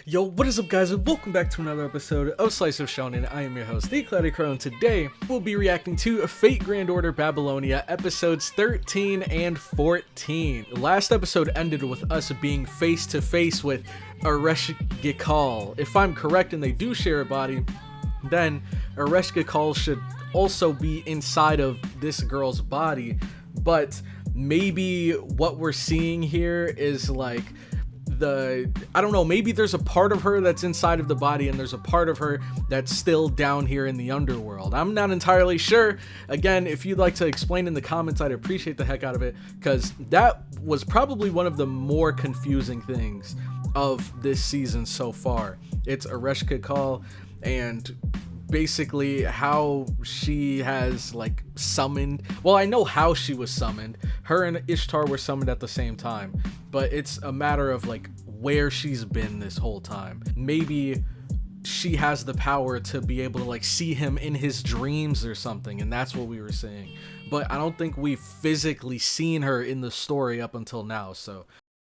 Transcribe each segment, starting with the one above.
Yo, what is up guys, and welcome back to another episode of Slice of Shonen. I am your host, The Cloudy Crow, and today we'll be reacting to Fate Grand Order Babylonia episodes 13 and 14. Last episode ended with us being face to face with Ereshkigal. If I'm correct and they do share a body, then Ereshkigal should also be inside of this girl's body, but maybe what we're seeing here is like I don't know, maybe there's a part of her that's inside of the body and there's a part of her that's still down here in the underworld. I'm not entirely sure. Again, if you'd like to explain in the comments, I'd appreciate the heck out of it, because that was probably one of the more confusing things of this season so far. It's Ereshkigal and basically how she has like summoned, well, I know how she was summoned. Her and Ishtar were summoned at the same time, but it's a matter of like where she's been this whole time. Maybe she has the power to be able to like see him in his dreams or something, and that's what we were saying. But I don't think we've physically seen her in the story up until now, so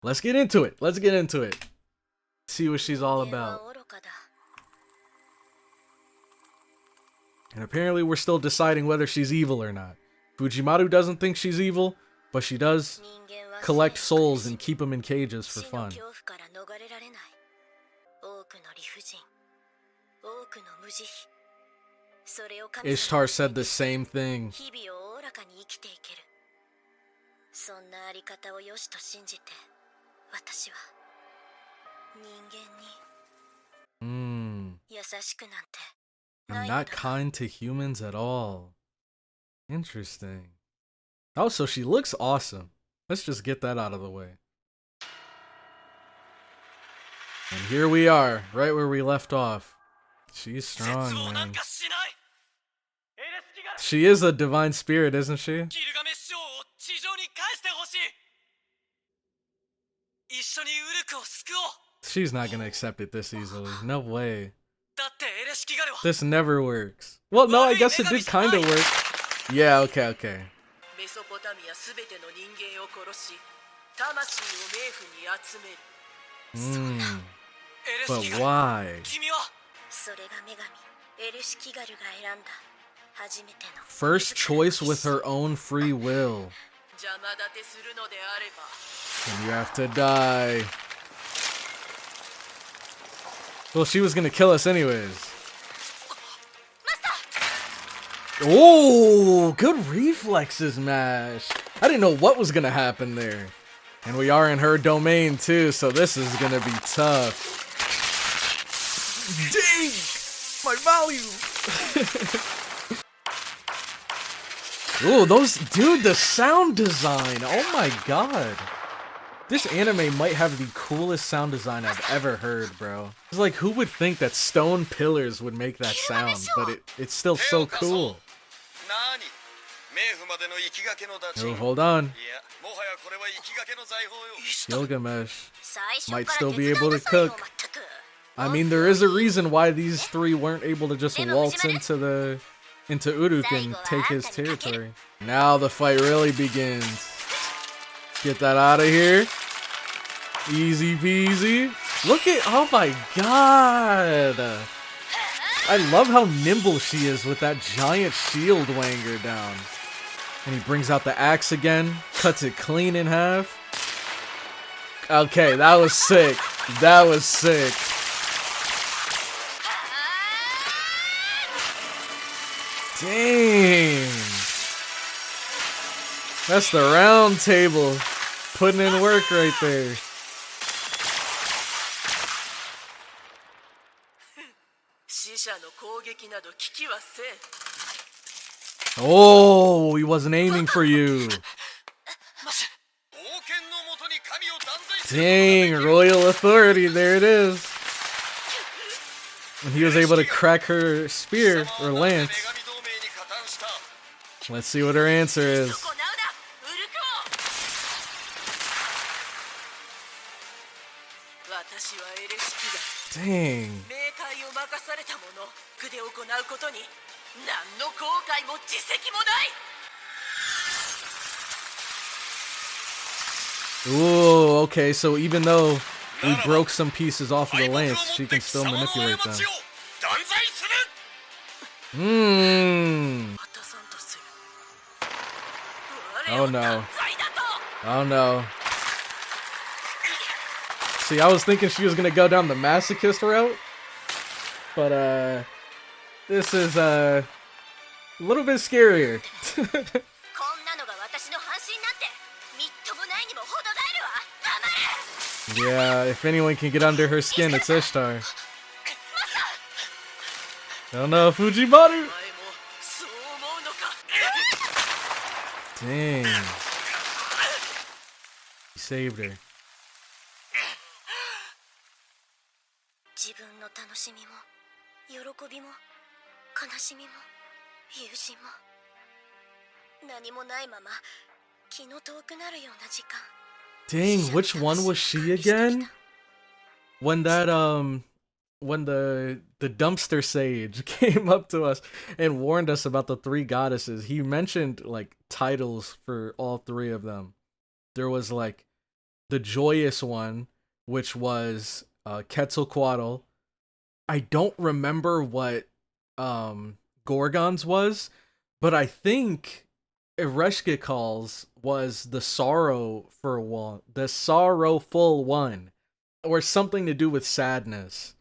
let's get into it. See what she's all about. And apparently we're still deciding whether she's evil or not. Fujimaru doesn't think she's evil, but she does collect souls and keep them in cages for fun. Ishtar said the same thing. I'm not kind to humans at all. Interesting. Oh, so she looks awesome. Let's just get that out of the way. And here we are, right where we left off. She's strong, man. She is a divine spirit, isn't she? She's not gonna accept it this easily. No way. This never works. Well, no, I guess it did kind of work. Yeah, okay. But why? First choice with her own free will. And you have to die. Well, she was gonna kill us anyways. Oh, good reflexes, Mash. I didn't know what was gonna happen there. And we are in her domain too, so this is gonna be tough. Dang! My value! Ooh, dude, the sound design! Oh my god. This anime might have the coolest sound design I've ever heard, bro. It's like, who would think that stone pillars would make that sound, but it's still so cool. Oh, hold on. Gilgamesh might still be able to cook. I mean, there is a reason why these three weren't able to just waltz into Uruk and take his territory. Now the fight really begins. Get that out of here. Easy peasy. Look at, oh my god. I love how nimble she is with that giant shield weighing her down. And he brings out the axe again, cuts it clean in half. Okay, that was sick. That was sick. Dang. That's the round table putting in work right there. Oh, he wasn't aiming for you. Dang, royal authority, there it is. And he was able to crack her spear or lance. Let's see what her answer is. Dang. Ooh, okay, so even though we broke some pieces off of the lance, she can still manipulate them. Oh no. Oh no. See, I was thinking she was gonna go down the masochist route, but this is a little bit scarier. Yeah, if anyone can get under her skin, it's Ishtar. Oh no, Fujimaru! Dang. He saved her. Dang, which one was she again? When that when the dumpster sage came up to us and warned us about the three goddesses, he mentioned like titles for all three of them. There was like the joyous one, which was Quetzalcoatl. I don't remember what Gorgon's was, but I think Ereshkigal's was the sorrowful one, or something to do with sadness.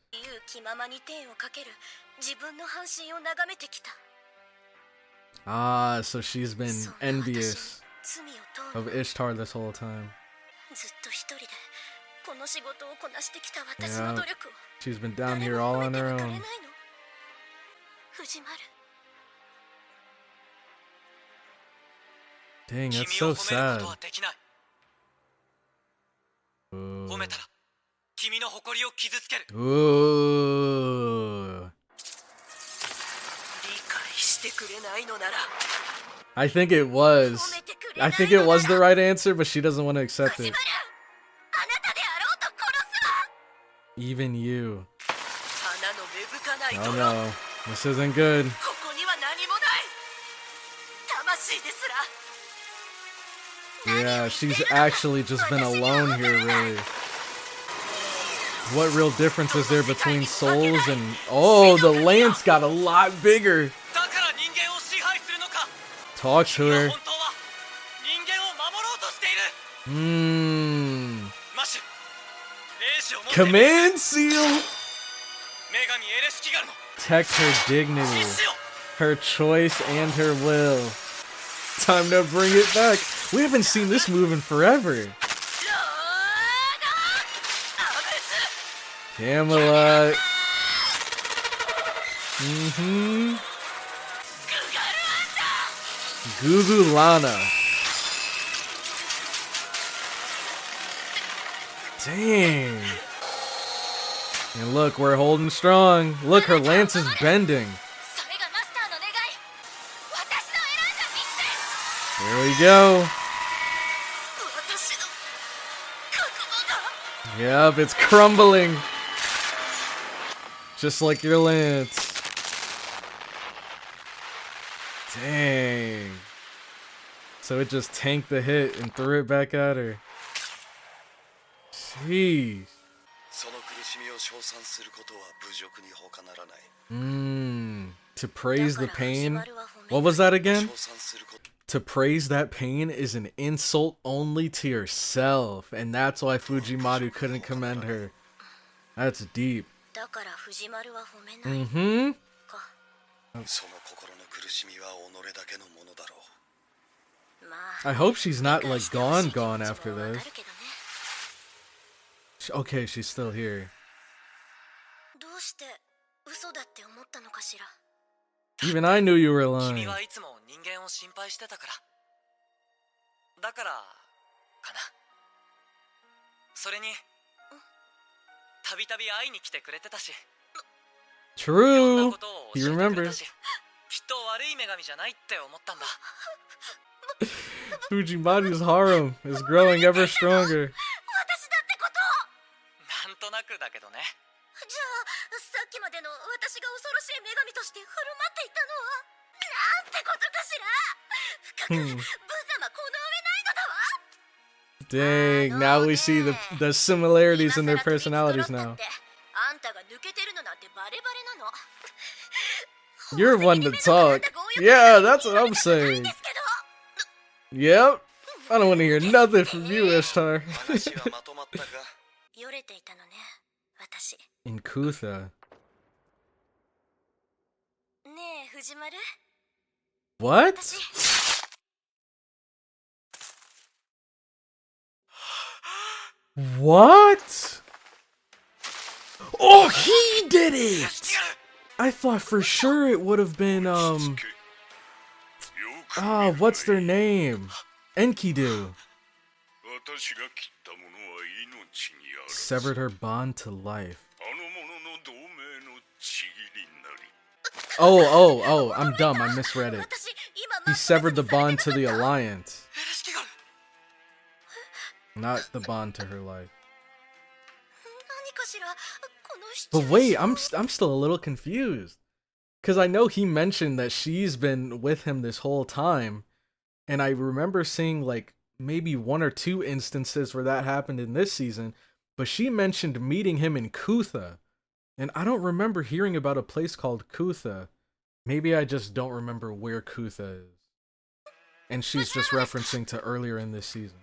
Ah, so she's been envious of Ishtar this whole time. Yeah, she's been down here all on her own. Dang, that's so sad. Ooh. Ooh. I think it was the right answer, but she doesn't want to accept it. Even you. Oh no, this isn't good. Yeah, she's actually just been alone here, really. What real difference is there between souls and... Oh, the lance got a lot bigger. Talk to her. Command seal. Protect her dignity, her choice, and her will. Time to bring it back. We haven't seen this move in forever. Camelot. Gugulana. Dang. And look, we're holding strong. Look, her lance is bending. There we go. Yep, it's crumbling. Just like your lance. Dang. So it just tanked the hit and threw it back at her. Jeez. To praise the pain. What was that again? To praise that pain is an insult only to yourself, and that's why Fujimaru couldn't commend her. That's deep. I hope she's not like gone after this. Okay, she's still here. Even I knew you were lying. True. He remembers. Fujimaru's harem is growing ever stronger. Dang, now we see the similarities in their personalities now. You're one to talk. Yeah, that's what I'm saying. Yep. I don't want to hear nothing from you, Ishtar. In Kutha. What? What? Oh, he did it! I thought for sure it would have been, what's their name? Enkidu. Severed her bond to life. Oh, I'm dumb, I misread it. He severed the bond to the Alliance. Not the bond to her life. But wait, I'm still a little confused. Because I know he mentioned that she's been with him this whole time. And I remember seeing like maybe 1 or 2 instances where that happened in this season. But she mentioned meeting him in Kutha. And I don't remember hearing about a place called Kutha. Maybe I just don't remember where Kutha is. And she's just referencing to earlier in this season.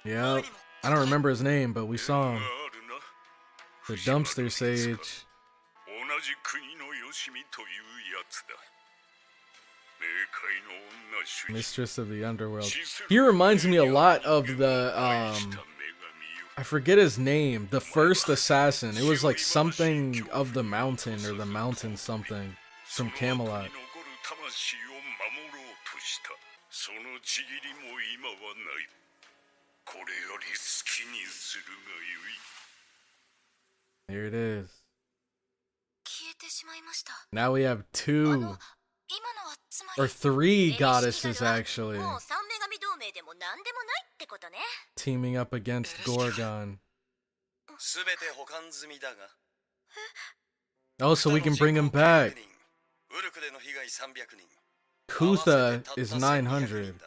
Yep. I don't remember his name, but we saw him. The dumpster sage. Mistress of the underworld. He reminds me a lot of the, I forget his name. The first assassin. It was like something of the mountain or the mountain something from Camelot. There it is. Now we have 2 or 3 goddesses actually teaming up against Gorgon. Oh, so we can bring him back. Kutha is 900.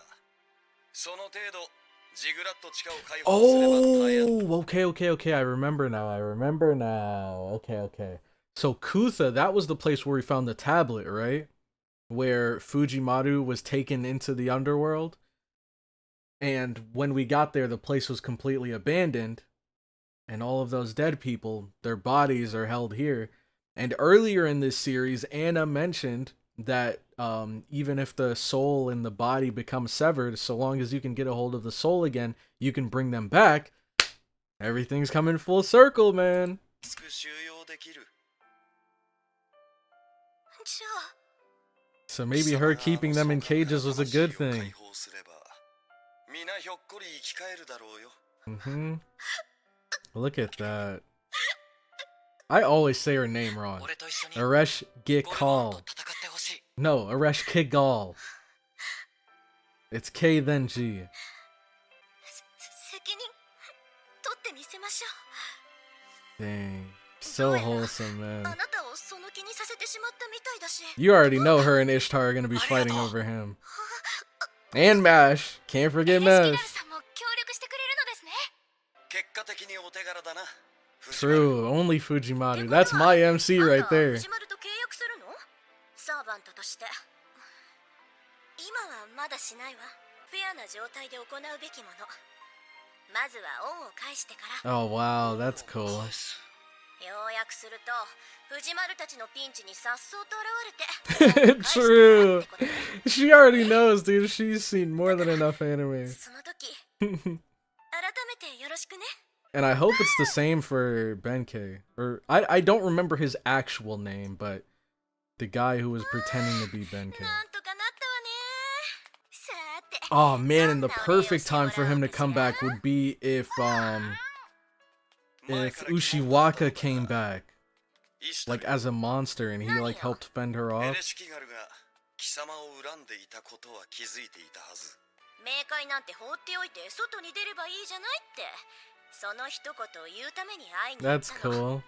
Oh, okay. I remember now. Okay. So Kutha, that was the place where we found the tablet, right? Where Fujimaru was taken into the underworld. And when we got there, the place was completely abandoned. And all of those dead people, their bodies are held here. And earlier in this series, Anna mentioned that even if the soul and the body become severed, so long as you can get a hold of the soul again, you can bring them back. Everything's coming full circle, man. So maybe her keeping them in cages was a good thing. Look at that. I always say her name wrong. Ereshkigal. No, Ereshkigal. It's K then G. Dang. So wholesome, man. You already know her and Ishtar are gonna be fighting over him. And Mash. Can't forget Mash. True, only Fujimaru. That's my MC right there. Oh wow, that's cool. True. She already knows, dude. She's seen more than enough anime. And I hope it's the same for Benkei. Or I don't remember his actual name, but the guy who was pretending to be Benkei. Oh man, and the perfect time for him to come back would be if Ushiwaka came back, like as a monster, and he like helped fend her off. That's cool.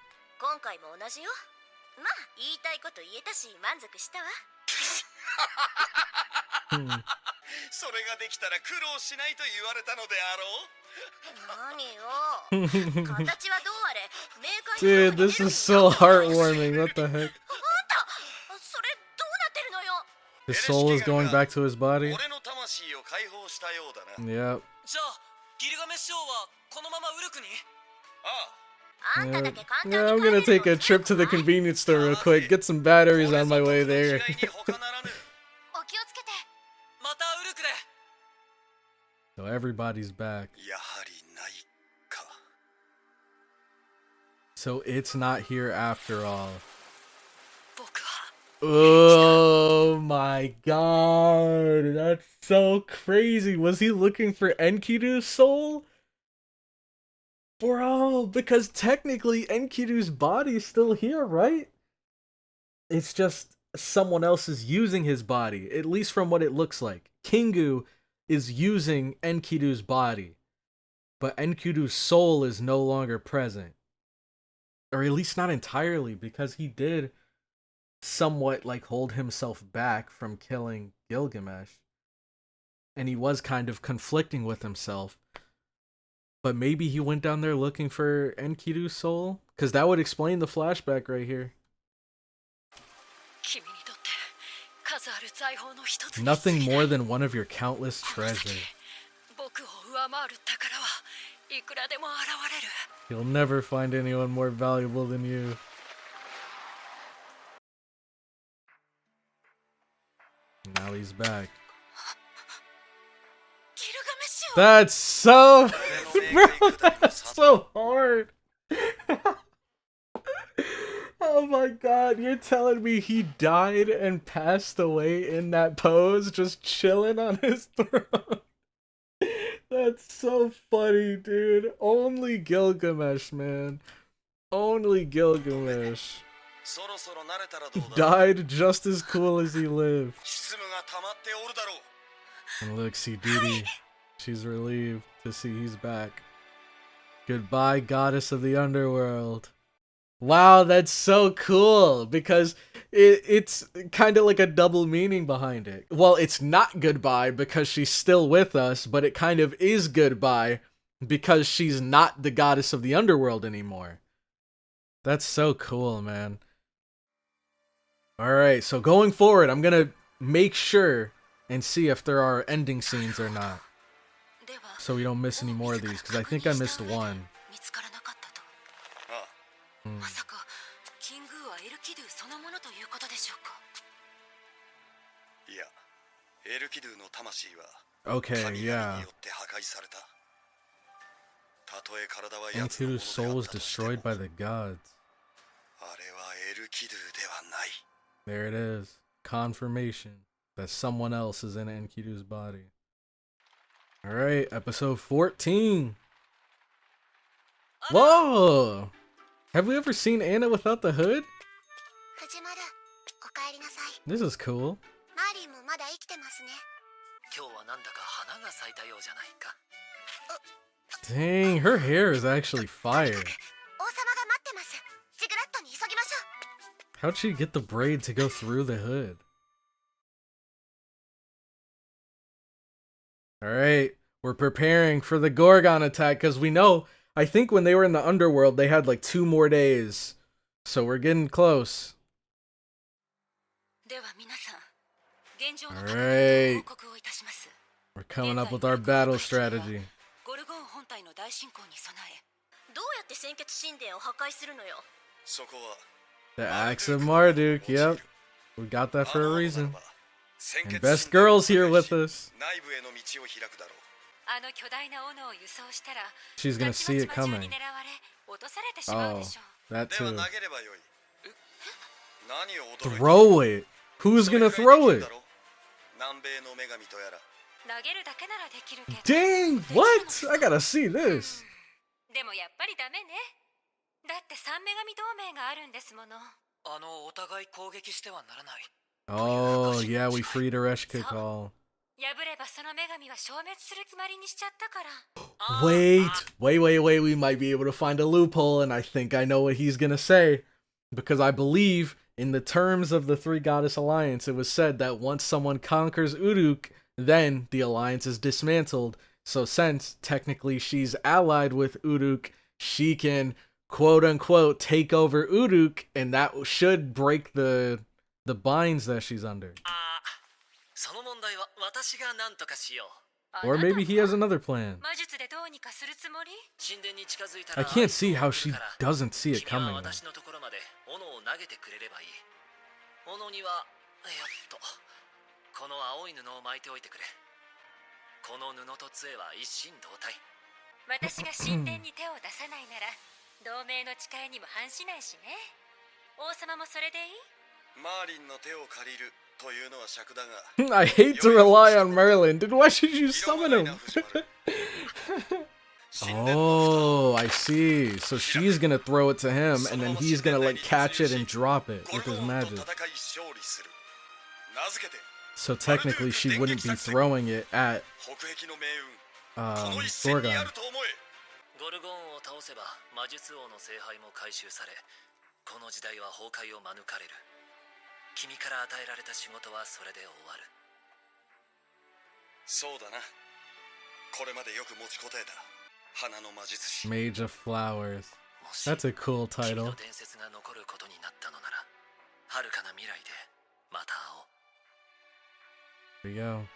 Dude, this is so heartwarming. What the heck? His soul is going back to his body. Yep. Yeah, I'm gonna take a trip to the convenience store real quick, get some batteries on my way there. So everybody's back. So it's not here after all. Oh my god, that's so crazy. Was he looking for Enkidu's soul? Bro, because technically Enkidu's body is still here, right? It's just someone else is using his body, at least from what it looks like. Kingu is using Enkidu's body, but Enkidu's soul is no longer present. Or at least not entirely, because he did somewhat like hold himself back from killing Gilgamesh. And he was kind of conflicting with himself. But maybe he went down there looking for Enkidu's soul? Because that would explain the flashback right here. Nothing more than one of your countless treasures. You'll never find anyone more valuable than you. Now he's back. That's so... Bro, that's so hard. Oh my god, you're telling me he died and passed away in that pose, just chilling on his throne? That's so funny, dude. Only Gilgamesh, man. Only Gilgamesh. Died just as cool as he lived. And look, see Duty. She's relieved to see he's back. Goodbye, goddess of the underworld. Wow, that's so cool, because it's kind of like a double meaning behind it. Well, it's not goodbye because she's still with us, but it kind of is goodbye because she's not the goddess of the underworld anymore. That's so cool, man. Alright, so going forward, I'm gonna make sure and see if there are ending scenes or not, so we don't miss any more of these, because I think I missed one. Okay, yeah. Enkidu's soul was destroyed by the gods. There it is. Confirmation that someone else is in Enkidu's body. Alright, episode 14. Whoa! Have we ever seen Anna without the hood? This is cool. Dang, her hair is actually fire. How'd she get the braid to go through the hood? Alright, we're preparing for the Gorgon attack, because we know, I think when they were in the underworld, they had like 2 more days. So we're getting close. Alright. We're coming up with our battle strategy. The Axe of Marduk, yep. We got that for a reason. And best girl's here with us. She's gonna see it coming. Oh, that too. Throw it! Who's gonna throw it? Dang, what? I gotta see this. Oh, yeah, we freed Ereshkigal. Wait, we might be able to find a loophole, and I think I know what he's gonna say. Because I believe, in the terms of the Three Goddess Alliance, it was said that once someone conquers Uruk, then the alliance is dismantled. So since technically she's allied with Uruk, she can quote unquote take over Uruk, and that should break the binds that she's under. Or maybe he has another plan. I can't see how she doesn't see it coming. I hate to rely on Merlin. Why should you summon him? Oh, I see. So she's gonna throw it to him, and then he's gonna like catch it and drop it with his magic. So technically, she wouldn't be throwing it at Gorgon. Mage of Flowers. That's a cool title. There you go.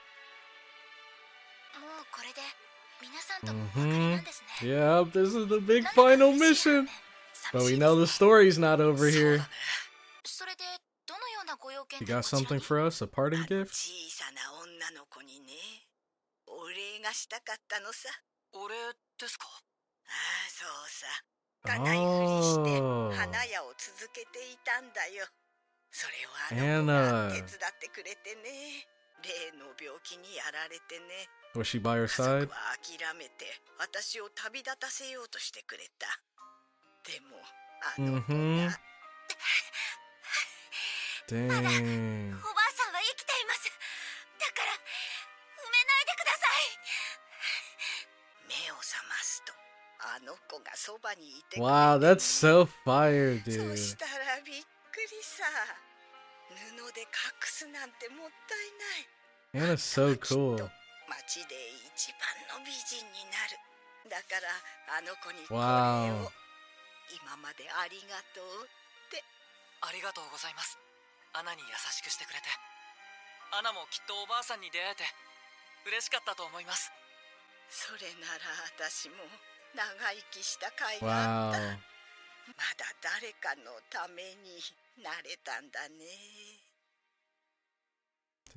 Yep, this is the big final mission. But we know the story's not over here. You got something for us? A parting gift? Oh. Anna. Was she by her side? Mm-hmm. Dang. Wow, that's so fire, dude. Anna's so cool. Wow. Wow.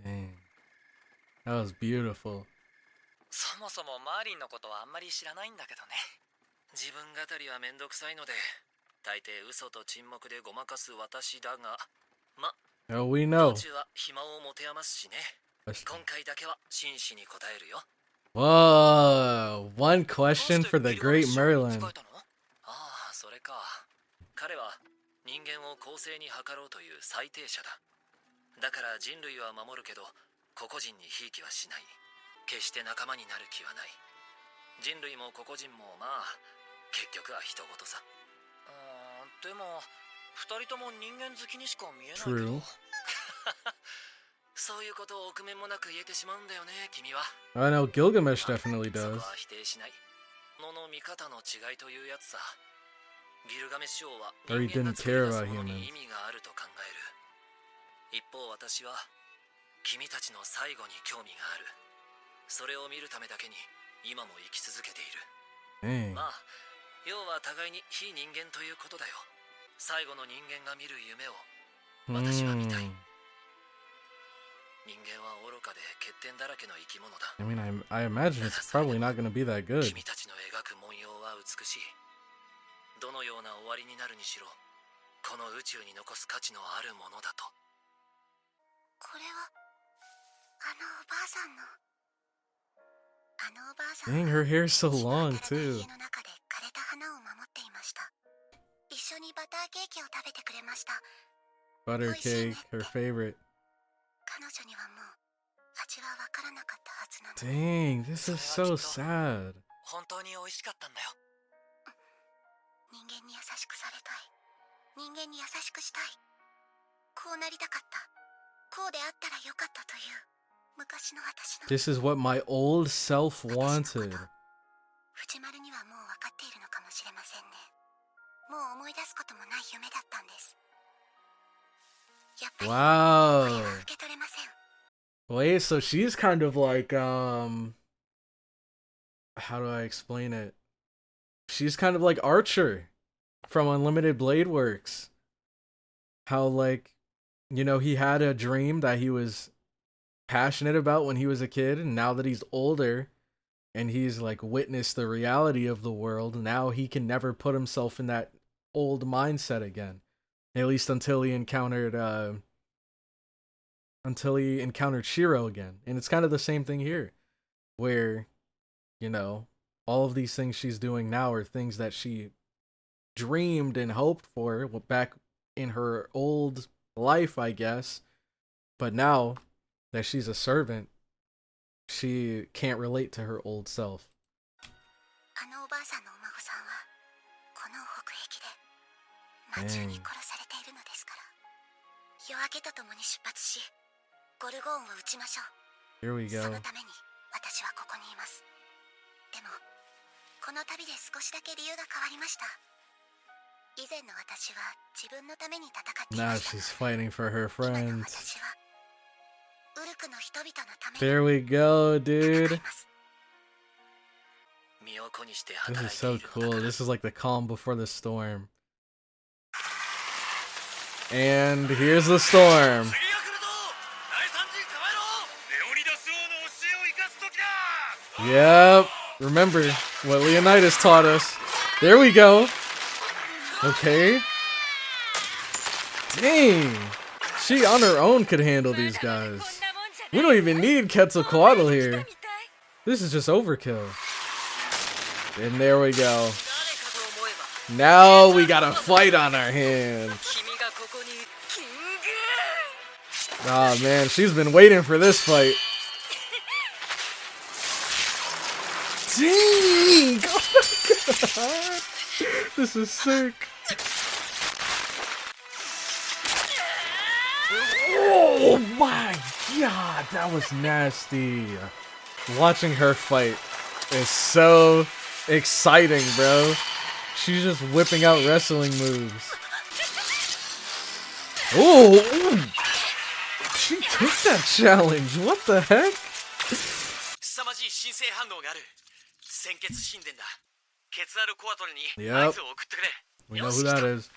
Dang. That was beautiful. Oh, we know. Whoa, one question for the great Merlin. True. I know Gilgamesh definitely does. Or he didn't care about humans. Dang. I mean, I imagine it's probably not going to be that good. Dang, her hair's so long, too. Butter cake, her favorite. Dang, this is so sad. This is what my old self wanted. Wow. Wait, so she's kind of like, how do I explain it? She's kind of like Archer from Unlimited Blade Works. How, like, you know, he had a dream that he was passionate about when he was a kid, and now that he's older and he's like witnessed the reality of the world, now he can never put himself in that old mindset again. At least until he encountered Shiro again. And it's kind of the same thing here, where, you know, all of these things she's doing now are things that she dreamed and hoped for back in her old life, I guess. But now that she's a servant, she can't relate to her old self. Dang. Here we go. Now she's fighting for her friends. There we go, dude. This is so cool. This is like the calm before the storm. And here's the storm. Yep. Remember what Leonidas taught us. There we go. Okay. Dang. She on her own could handle these guys. We don't even need Quetzalcoatl here. This is just overkill. And there we go. Now we got a fight on our hands. Oh man, she's been waiting for this fight. Dang! Oh my god! This is sick. Oh my god, that was nasty. Watching her fight is so exciting, bro. She's just whipping out wrestling moves. Oh, she took that challenge. What the heck? Yep. We know who that is.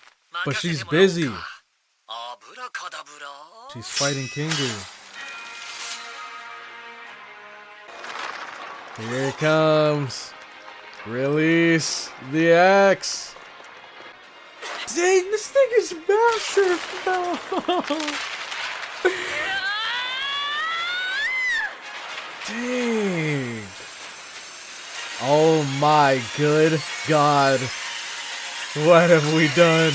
But she's busy. She's fighting Kingu. Here it comes. Release the axe. Dang, this thing is massive. No. Dang. Oh my good god. What have we done?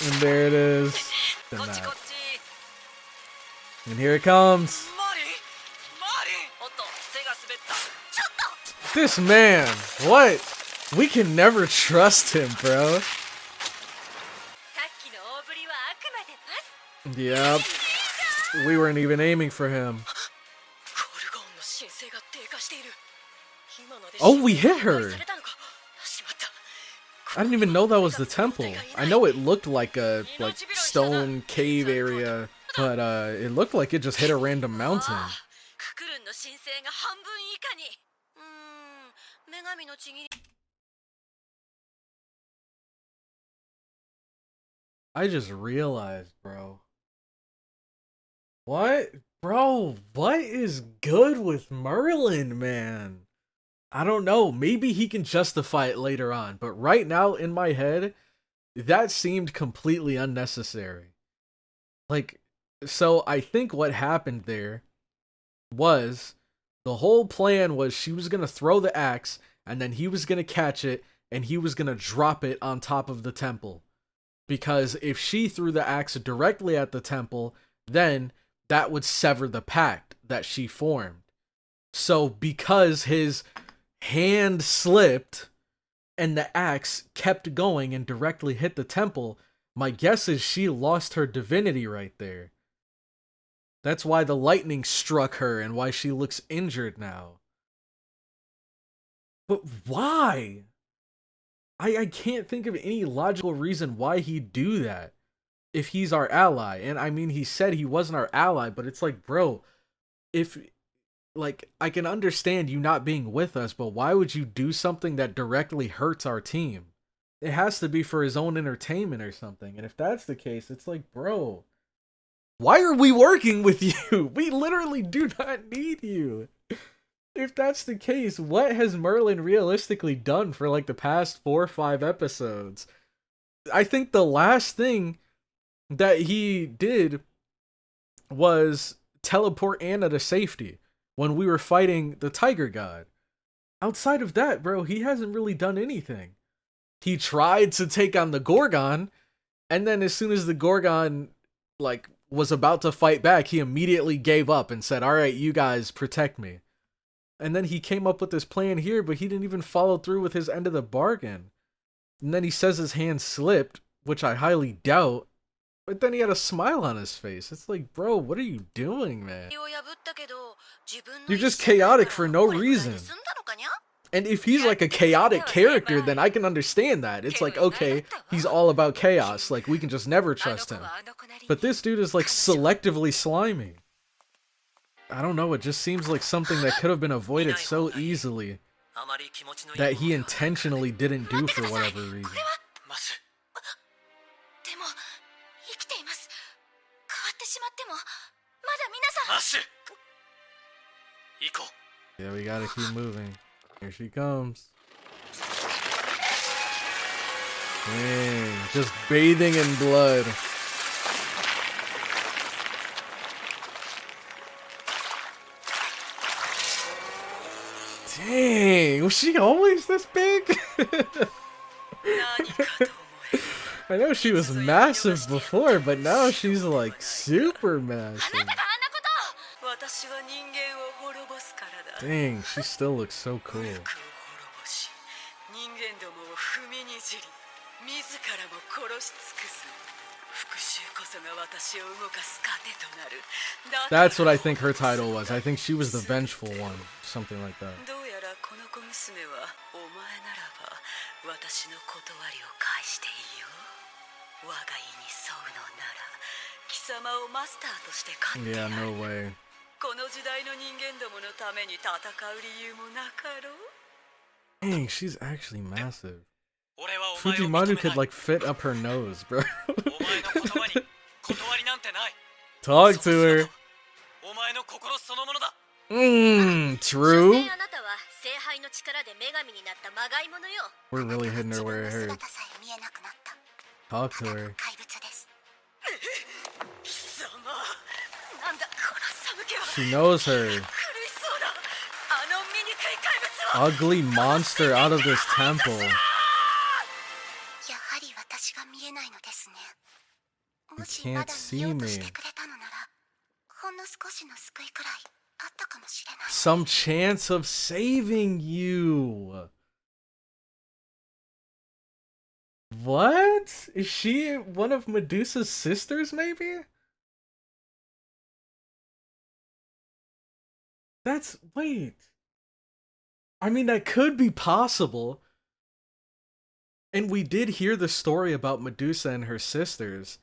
And there it is. And here it comes. This man, what? We can never trust him, bro. Yep. We weren't even aiming for him. Oh, we hit her. I didn't even know that was the temple. I know it looked like a stone cave area, but it looked like it just hit a random mountain. I just realized, bro. What? Bro, what is good with Merlin, man? I don't know. Maybe he can justify it later on. But right now, in my head, that seemed completely unnecessary. Like, so I think what happened there was the whole plan was she was going to throw the axe, and then he was going to catch it, and he was going to drop it on top of the temple. Because if she threw the axe directly at the temple, then that would sever the pact that she formed. So because his hand slipped and the axe kept going and directly hit the temple, my guess is she lost her divinity right there. That's why the lightning struck her and why she looks injured now. But why? I can't think of any logical reason why he'd do that if he's our ally. And I mean, he said he wasn't our ally, but it's like, bro, if, like, I can understand you not being with us, but why would you do something that directly hurts our team? It has to be for his own entertainment or something. And if that's the case, it's like, bro, why are we working with you? We literally do not need you. If that's the case, what has Merlin realistically done for like the past 4 or 5 episodes? I think the last thing that he did was teleport Anna to safety when we were fighting the Tiger God. Outside of that, bro, he hasn't really done anything. He tried to take on the Gorgon, and then as soon as the Gorgon like was about to fight back, he immediately gave up and said, "All right, you guys protect me." And then he came up with this plan here, but he didn't even follow through with his end of the bargain. And then he says his hand slipped, which I highly doubt. But then he had a smile on his face. It's like, bro, what are you doing, man? You're just chaotic for no reason. And if he's like a chaotic character, then I can understand that. It's like, okay, he's all about chaos. Like, we can just never trust him. But this dude is like selectively slimy. I don't know, it just seems like something that could have been avoided so easily that he intentionally didn't do for whatever reason. Yeah, we gotta keep moving. Here she comes. Dang, just bathing in blood. Dang, was she always this big? I know she was massive before, but now she's like super massive. Dang, she still looks so cool. That's what I think her title was. I think she was the vengeful one. Something like that. Yeah, no way. Dang, she's actually massive. Fujimaru could like fit up her nose, bro. Talk to her. True. We're really hitting her where it hurts. Talk to her. She knows her. Ugly monster out of this temple. You can't see me. Some chance of saving you. What? Is she one of Medusa's sisters, maybe? Wait. I mean, that could be possible. And we did hear the story about Medusa and her sisters.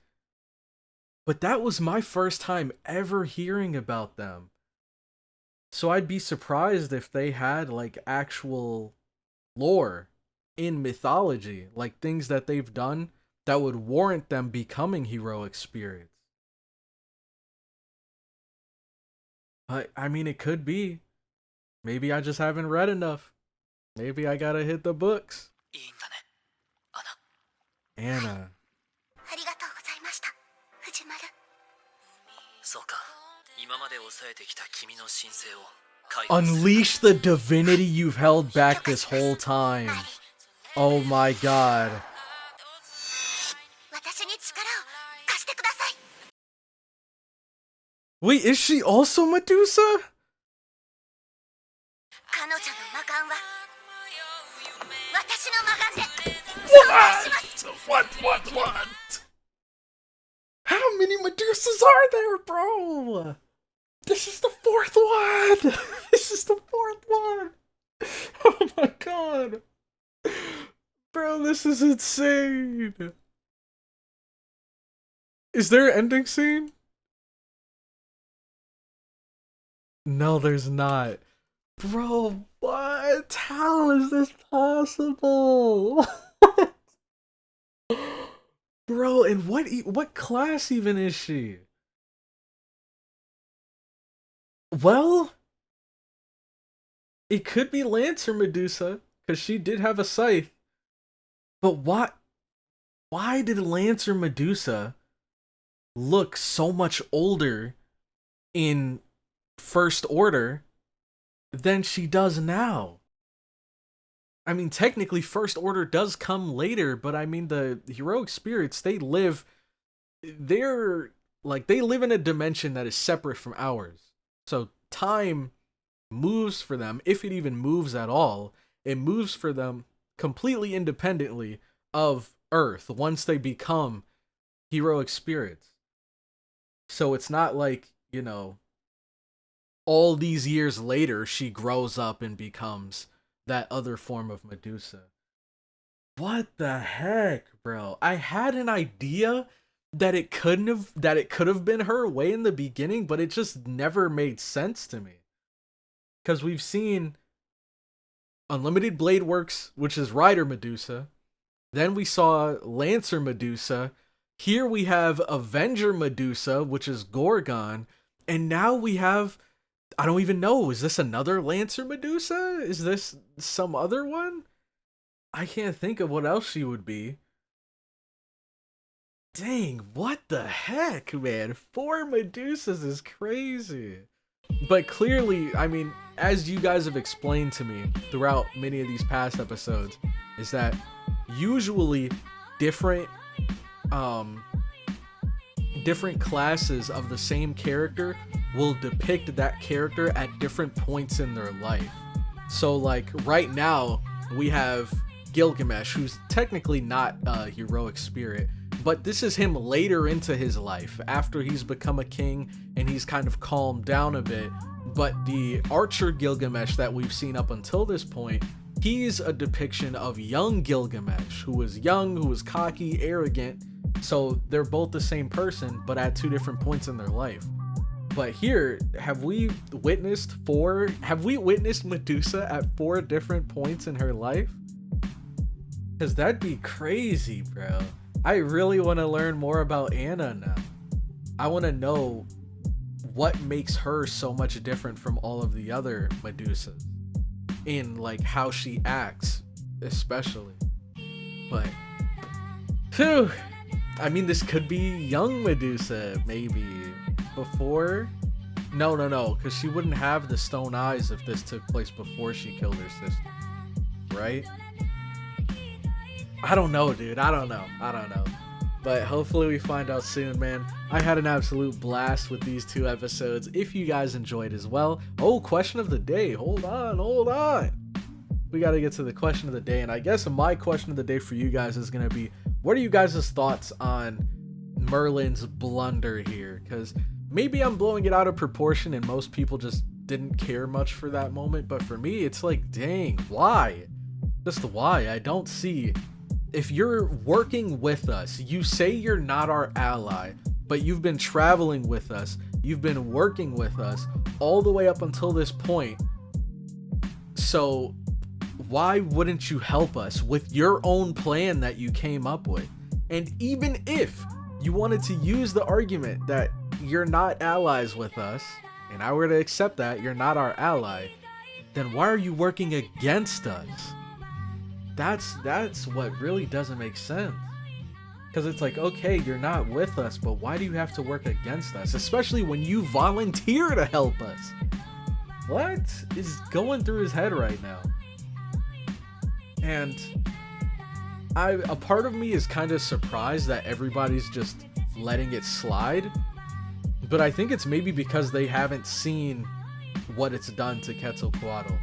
But that was my first time ever hearing about them. So I'd be surprised if they had, like, actual lore in mythology. Like, things that they've done that would warrant them becoming heroic spirits. But, I mean, it could be. Maybe I just haven't read enough. Maybe I gotta hit the books. Anna. Unleash the divinity you've held back this whole time. Oh my god. Wait, is she also Medusa? What? How many Medusas are there, bro? This is the fourth one! This is the fourth one! Oh my god! Bro, this is insane! Is there an ending scene? No, there's not. Bro, what? How is this possible? Bro, and what class even is she? Well, it could be Lancer Medusa, because she did have a scythe. But why did Lancer Medusa look so much older in First Order than she does now? I mean, technically First Order does come later, but I mean the heroic spirits, they live in a dimension that is separate from ours. So time moves for them, if it even moves at all. It moves for them completely independently of Earth once they become heroic spirits. So it's not like, you know, all these years later she grows up and becomes that other form of Medusa. What the heck, bro? I had an idea that it could have been her way in the beginning, but it just never made sense to me. Because we've seen Unlimited Blade Works, which is Rider Medusa. Then we saw Lancer Medusa. Here we have Avenger Medusa, which is Gorgon. And now we have, I don't even know, is this another Lancer Medusa? Is this some other one? I can't think of what else she would be. Dang, what the heck, man? 4 Medusas is crazy. But clearly, I mean, as you guys have explained to me throughout many of these past episodes, is that usually different classes of the same character will depict that character at different points in their life. So like right now we have Gilgamesh, who's technically not a heroic spirit, but this is him later into his life after he's become a king and he's kind of calmed down a bit. But the archer Gilgamesh that we've seen up until this point, he's a depiction of young Gilgamesh, who was young, who was cocky, arrogant. So they're both the same person, but at 2 different points in their life. But here, have we witnessed Medusa at 4 different points in her life? Because that'd be crazy, bro. I really want to learn more about Anna now. I want to know what makes her so much different from all of the other Medusas. In like how she acts, especially. But, phew. I mean, this could be young Medusa, maybe. Before? No, because she wouldn't have the stone eyes if this took place before she killed her sister. Right? I don't know, dude. I don't know. But hopefully we find out soon, man. I had an absolute blast with these 2 episodes. If you guys enjoyed as well. Oh, question of the day. Hold on. We got to get to the question of the day. And I guess my question of the day for you guys is going to be, what are you guys' thoughts on Merlin's blunder here? Because maybe I'm blowing it out of proportion and most people just didn't care much for that moment. But for me, it's like, dang, why? Just why? I don't see. If you're working with us, you say you're not our ally, but you've been traveling with us, you've been working with us all the way up until this point. So why wouldn't you help us with your own plan that you came up with? And even if you wanted to use the argument that you're not allies with us, and I were to accept that you're not our ally, then why are you working against us? That's what really doesn't make sense. Because it's like, okay, you're not with us, but why do you have to work against us? Especially when you volunteer to help us. What is going through his head right now? And a part of me is kind of surprised that everybody's just letting it slide. But I think it's maybe because they haven't seen what it's done to Quetzalcoatl.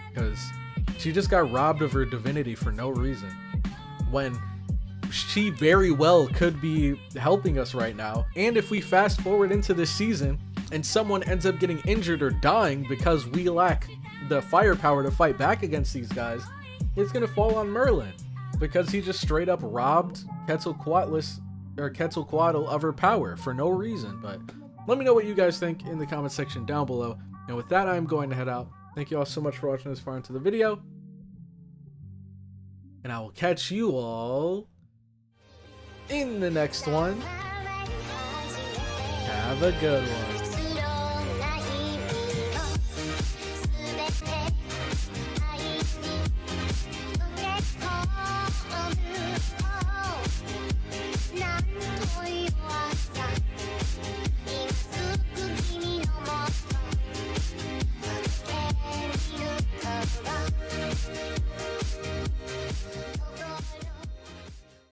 Because she just got robbed of her divinity for no reason. When she very well could be helping us right now. And if we fast forward into this season, and someone ends up getting injured or dying because we lack the firepower to fight back against these guys, it's gonna fall on Merlin because he just straight up robbed Quetzalcoatl of her power for no reason. But let me know what you guys think in the comment section down below. And with that, I'm going to head out. Thank you all so much for watching this far into the video, and I will catch you all in the next one. Have a good one.